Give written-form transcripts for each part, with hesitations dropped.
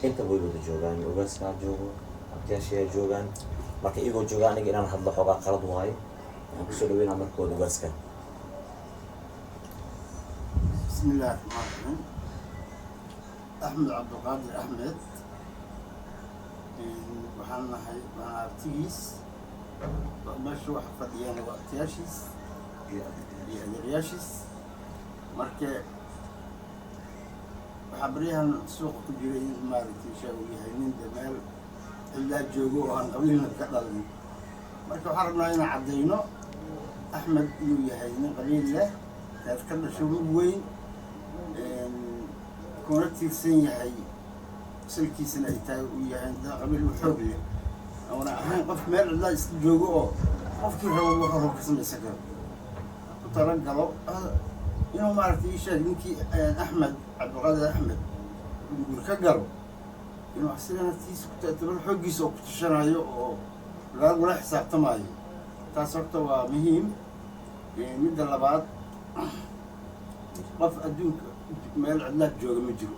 inta way wada joogaan ugaaskaa joogo abtiyaashiyaa joogaan marka iyagoo jooga aniga inaan hadlo xoogaa qalad waayo waxaan kusoo dhaweynaa markooda ugaaska. بسم الله الرحمن الرحيم. أحمد عبد القادر أحمد وحنا هاي أرتيس مشروع فديانا وأرتياشيس رياشيس مركي وحبريها سوق كجرين مارتي شاوي هاي من دمال إلا جوجو عن قبيلنا كذا مركي حربنا هنا عدينا أحمد يوي هاي من قبيل له تذكرنا شو وين كونتي سنة هاي سلكي سنة تاي ويا عند قبل وحبلي أنا هاي قف مال لا يستجوجو قف كيف هو قسم السكر ترى يوم ما عرفت إيش يمكن أحمد عبد القادر أحمد يقول كجرو يوم أحسن أنا تيس تعتبر حقي سوق تشرعيه لا ولا حساب تماي تاسرت ومهم مدة لبعض قف أدوك مال علاج جوجا مجرو.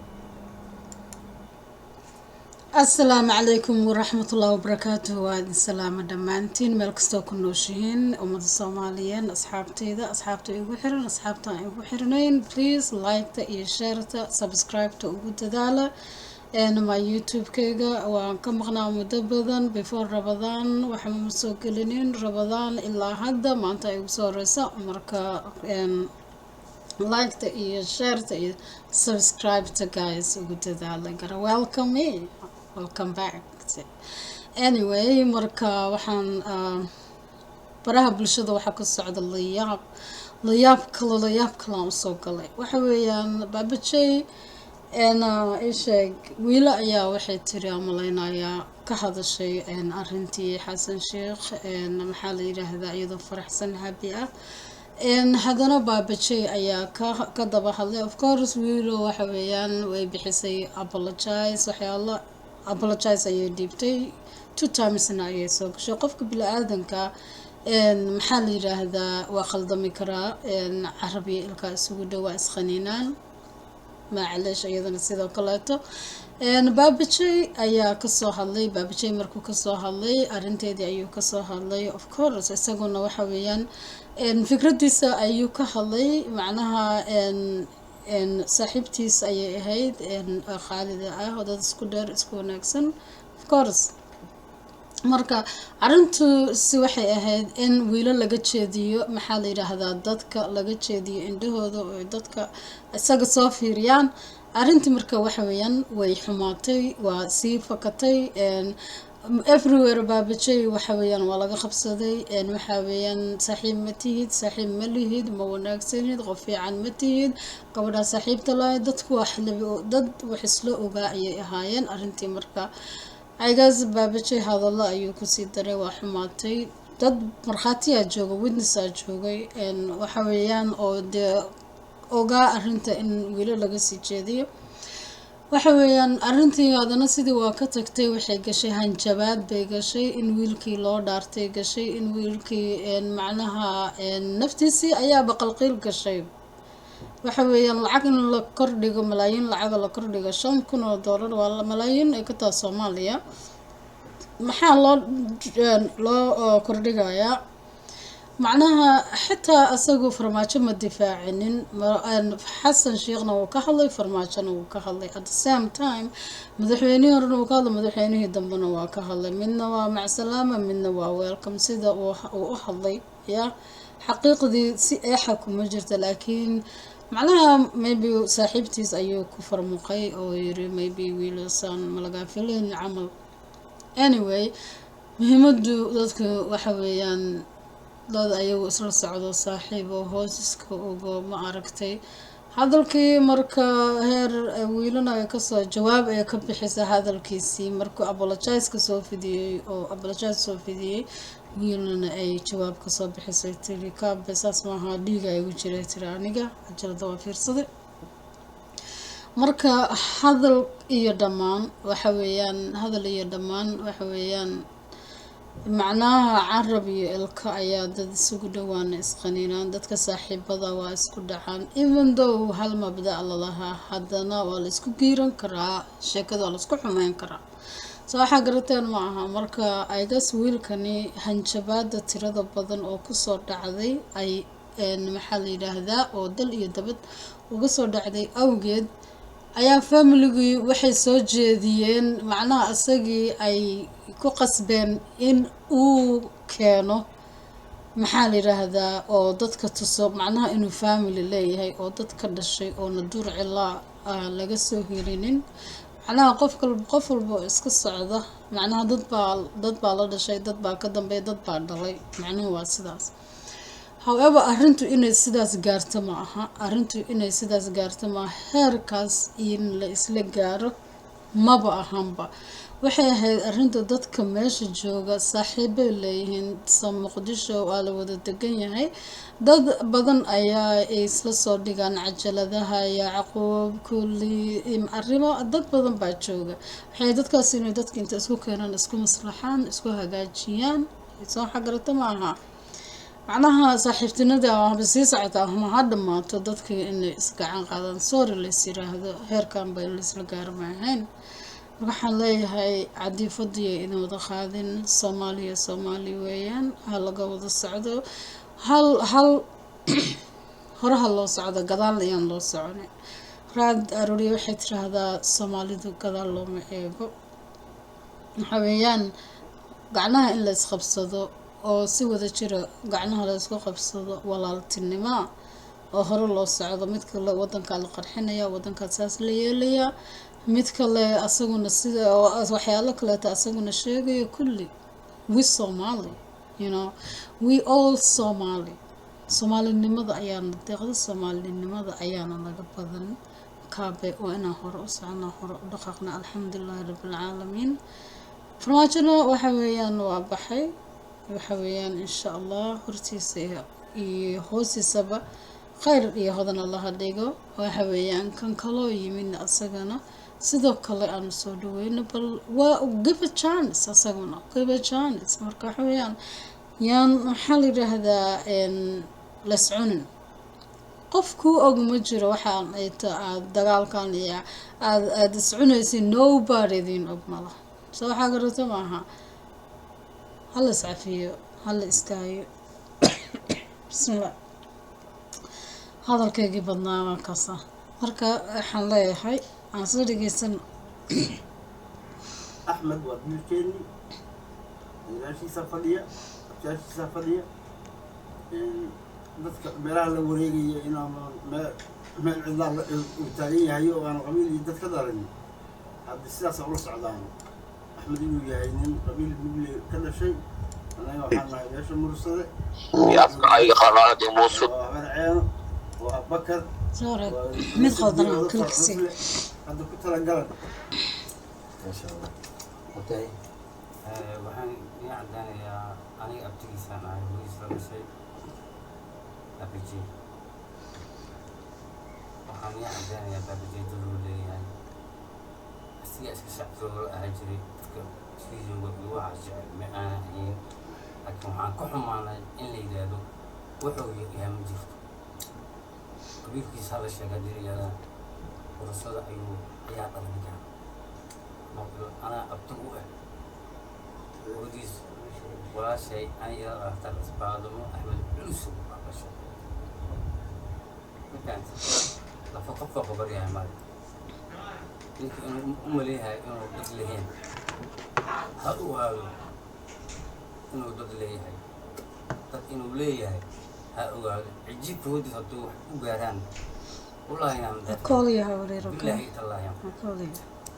السلام عليكم ورحمة الله وبركاته. وعد السلام دمانتين ملكستو كنوشين أمد الصوماليين أصحابتي ذا أصحابتي يقول حرن أصحابتي يقول حرنين please like تا share تا subscribe تا وجود ذاله أنا ما يوتيوب كيجا وكم قناة مدبدا before رمضان وحنا مسوقلين رمضان إلا هذا ما أنت يوصل رسا مركا like تا share تا subscribe تا guys وجود ذاله قرا welcome me welcome back. Anyway marka waxaan baraha bulshada waxa ka socda layaab kale oo soo galay waxa weeyaan baabajay isheeg wiila ayaa waxay tiri amaleynaya ka hadashay arrintii xasan sheekh maxaa la yiraahdaa iyadoo faraxsan happy ah haddana baabajay ayaa ka daba hadlay of course wiilo waxa weeyaan way bixisay apologize ayay dhiibtay 2 times ayay soo gashay qofka bini'aadanka maxaa la yiraahdaa waa khaldami karaa carabi ilka isugu dhawaa isqaniinaan macleesh iyadana sidoo kaleeto baabajay ayaa ka soo hadlay baabajay markuu ka soo hadlay arinteedii ayuu ka soo hadlay of course isaguna waxa weeyaan fikradiisa ayuu ka hadlay macnaha saaxiibtiis ayay ahayd khaalida ah oo dad isku dheer isku wanaagsan of course marka arintu si waxay ahayd in wiilo laga jeediyo maxaa la yiraahdaa dadka laga jeediyo indhahooda oo dadka isaga soo fiiriyaan arintii marka waxa weeyaan way xumaatay waa sii fakatay everywhere baabajay waxa weeyaan waa laga qabsaday waxa weeyaan saaxiib ma tihid saaxiib ma lihid ma wanaagsanid qof fiican ma tihid gabadha saaxiibta la dadku wax dad wax isla ogaa ayay ahaayeen arintii marka aygaas baabajay hadallo ayuu ku sii daray waa xumaatay dad markhaatiya jooga witness joogay waxa weeyaan oo de ogaa arinta in wiilo laga sii jeediyo waxa weeyaan arintii hadana sidii waa ka tagtay waxay gashay hanjabaad bay gashay in wiilkii loo dhaartay gashay in wiilkii macnaha naftiisii ayaa baqalqiil gashay waxa weeyaan lacag in la kordhigo malaayiin lacag la kordhigo $5,000 waa malaayiin ay ka tahay Soomaaliya maxaa loo kordhigayaa macnaha xitaa asagoo farmaajo ma difaacinin xasan sheekhna uu ka hadlay farmaajona uu ka hadlay at the same time madaxweynihii horena uu ka hadlay madaxweynihii dambena waa ka hadlay midna waa macsalaama midna waa welcome sida uu u hadlay ya xaqiiqdii si eexa kuma jirta laakiin macnaha maybe saaxiibtiis ayuu ku farmuqay oo yiri maybe wiilasan malaga filayn camal anyway muhiimadu dadku waxa weeyaan dad ayagu isla socdo saaxiib oo hoosiska uga ma aragtay hadalkii marka heer wiilana ka soo jawaab ay ka bixisay hadalkiisii markuu apologize ka soo fidiyay oo apologize soo fidiyay wiilana ay jawaab ka soo bixisay tiri ka beesas maaha dhiiga ay u jiray tiri aniga ajalada waa fiirsaday marka hadal iyo dhamaan waxa weeyaan macnaha carab iyo ilka ayaa dad isugu dhawaana isqaniinaan, dadka saaxiibada waa isku dhacaan, even though hal mabda lalahaa haddana waa la isku giiran karaa, sheekada waa la isku xumeyn karaa. So waxaa garateen ma aha. Marka igas wiilkani hanjabaada tirada badan oo kusoo dhacday ay maxaa la yidhaahdaa oo dal iyo dabad uga soo dhacday awgeed ayaa familigii waxay soo jeediyeen, macnaha isagii ay ku qasbeen in uu keeno maxaa la yidhaahdaa oo dadka tuso macnaha inuu family leeyahay oo dad ka dhashay oona duur cilaa laga soo helinin. macnaha qof walba oo iska socda, macnaha dad baa la dhashay, dad baa ka dambeeya, dad baa dhalay, macnuhu waa sidaas. however arrintu inay sidaas gaarto ma aha, heerkaas in la isla gaaro maba ahanba. waxay ahayd arrinta dadka meesha jooga saaxiibay leeyihiin, Muqdisho waa la wada degan yahay, dad badan ayaa isla soo dhigaan cajaladaha Yacquub kulli arrimo, dad badan baa jooga. waxay dadkaas inay dadka inta isku keenaan, isku maslaxaan, isku hagaajiyaan, soo xagarata ma aha. macnaha saaxiibtinada ama sii socota ama ha dhamaato dadka inay isgacan qaadaan, sorry lays yiraahdo, heerkan bay laysla gaarmaahayn. waxaan leeyahay cadiifadii idin wada qaadin, Soomaaliya Soomaali weeyaan, ha laga wada socdo, hal horaha loo socdo, gadaal ayaan loo soconin. raad arooriye waxay tiraahdaa Soomaalidu gadaal looma eego. waxa weeyaan gacnaha in la isqabsado oo si wada jira gacnaha la isku qabsado, walaaltinimo oo hore loo socdo. mid kale wadanka la qarxinaya, wadanka saas la yeelaya, mid kale asaguna sida waxyaalo kaleeta asaguna sheegayo. kulli we Somali, we all Somali. Soomaalinimada ayaana deeqda, Soomaalinimada ayaana naga badan. kaabe waa inaan hore u soconaa, hore u dhaqaaqna. alxamdulillahi rabbil caalamiin. farmaajona waxa weeyaan waa baxay, waxa weeyaan insha Allah hortiisa iyo hoostiisaba khayr iyo hodan Allah dhigo. waxa weeyaan kan kaloo yimid asagana sidoo kale aan soo dhaweyno, bal waa give a chance, asaguna give a chance. marka waxa weeyaan yaan maxaa la yidhaahdaa la soconin, qofku og ma jiro waxaan ay aad dagaalkan iyo aad iscunaysin, nobody idin og mala. soo waxaa garata maaha, hala iscafiyo, hala istaayo. bismillah, hadalkaygii badnaa waa kaasa. marka waxaan leeyahay aan soo dhegeysan. axmed waa wiilkeeni, ilaashiisa fadhiya, abjaashiisa fadhiya. dadka meelaha la wareegaya inaan meel cidlaa uu taagan yahay oo aan qabiil iyo dad ka dhalin, hadda sidaasa ula socdaan. axmed inuu yahay nin qabiil mugle ka dhashay, anaga waxaan nahay beesha mursade, habarceeno, waa abubakar, mid qaldan kulkisi hadda ku talagalan. masha Allah. okay, waxaan ii caddaanayaa aniga abtigiisaan ahay, hooyis la dhashay baabajey. waxaan ii caddaanayaa baabajey daduu leeyahay, asiga iska shacbigooda ahaa jiray, dadka sidiiba igu jecel ma aanan hayn. laakiin waxaan ka xumaanay in la yidhaahdo wuxuu yahay ma jirto. qabiilkiisa hala sheega diriyada urasada ayaa dhalankaa anaa abti u ah oodiis walaashay an ila dhaartaan isbaadamo axmed culus baa dhashay. markaan lafa qofka qabaryahay male, ninka inuu u maleeyahay inuu dad lahayn ha ogaado inuu dad leeyahay, dad inuu leeyahay ha ogaado. cijibka wadis hadduu wax u gaaraan wallaahi bilaahi tallaahi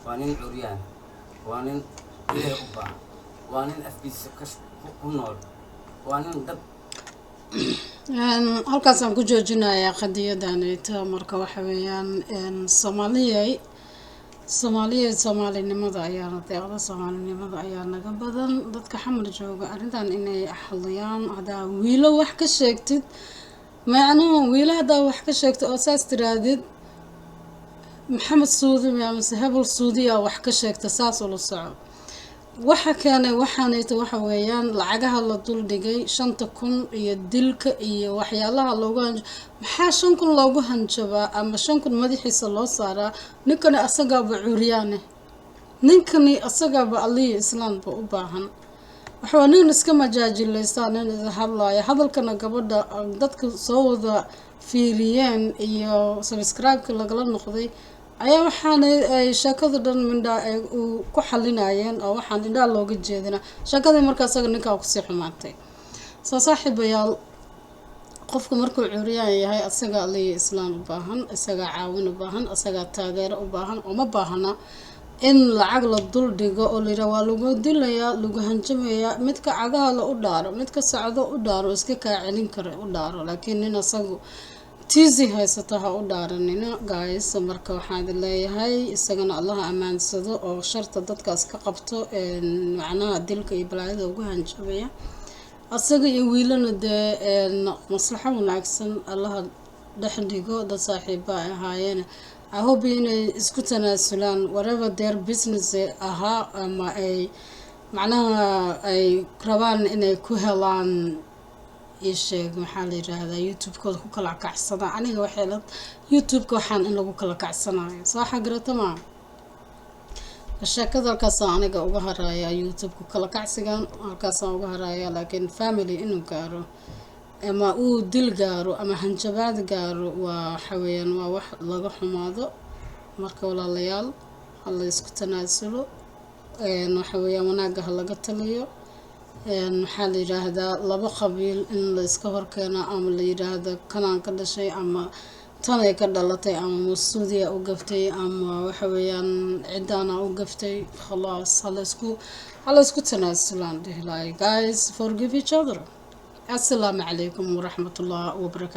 waa nin curyaan, waa nin ilaahay u baahan, waa nin afkiisa ku nool, waa nin dad. halkaasaan ku joojinayaa qadiyadanayta. marka waxa weeyaan Soomaalinimada ayaana deeqda, Soomaalinimada ayaa naga badan. dadka xamar jooga arrintan inay xaliyaan. hadaa wiilo wax ka sheegtid, macnaha wiilo hadaa wax ka sheegtid oo saas tiraadid maxamed suudi amase hebel suudiya wax ka sheegta, saas ula soco. waxa keenay waxaanayta waxa weeyaan lacagaha la duldhigay 5,000 iyo dilka iyo waxyaalaha loogu maxaa 5,000 loogu hanjabaa ama 5,000 madaxiisa loo saaraa ninkani asagaaba curyaane ninkani asagaaba alihi islaamka u baahan waxaa nin iska majaajilaysta nin hadlaya hadalkana gabadha dadka soo wada fiiriyeen iyo subscribe-ka lagala noqday ayaa waxaan ay sheekada dhan mindha ay ku xalinayeen oo waxaan indhaa looga jeedina sheekadii markaa asaga ninkaa ku sii xumaatay soo saaxiibayaal qofku markuu curyaan yahay asaga alihi islaam u baahan asaga caawin u baahan asaga taageero u baahan oo ma baahana in lacag la dul dhigo oo layidhaa waa lagu dilayaa lagu hanjamayaa midka cagaha la u dhaaro midka socdo u dhaaro iska kaa celin kara u dhaaro laakiin nin asagu tiisi haysata ha u dhaaranina guys marka waxaan leeyahay isagana allaha ammaansado oo sharta dadkaas ka qabto macnaha dilka iyo balaayada ugu hanjabaya asaga iyo wiilana dee maslaxo wanaagsan allaha dhex dhigo dad saaxiiba ay ahaayeen I hope inay isku tanaasulaan whatever their business ahaa ama ay macnaha ay rabaan inay ku helaan isheeg maxaa la yiraahdaa YouTube-kooda ku kala kacsana aniga waxay la YouTube-ka waxaan in lagu kala kacsanayo soo xagrata sheekada halkaas aniga uga haraya YouTube-ku kala kacsigan halkaas uga haraya laakiin family inuu gaaro ama uu dil gaaro ama hanjabaad gaaro waa xawayaan waa wax laga xumaado marka walaalayaal hala isku tanaasulo waxa weeyaan wanaaga laga taliyo maxaa la yiraahdaa laba qabiil in la iska horkeeno ama la yiraahdo kanaan ka dhashay ama tan ay ka dhalatay ama masuudiya u gaftay ama waxa weeyaan cidaana u gaftay khalaas hala isku tanaasulaan guys forgive each other. السلام عليكم ورحمة الله وبركاته.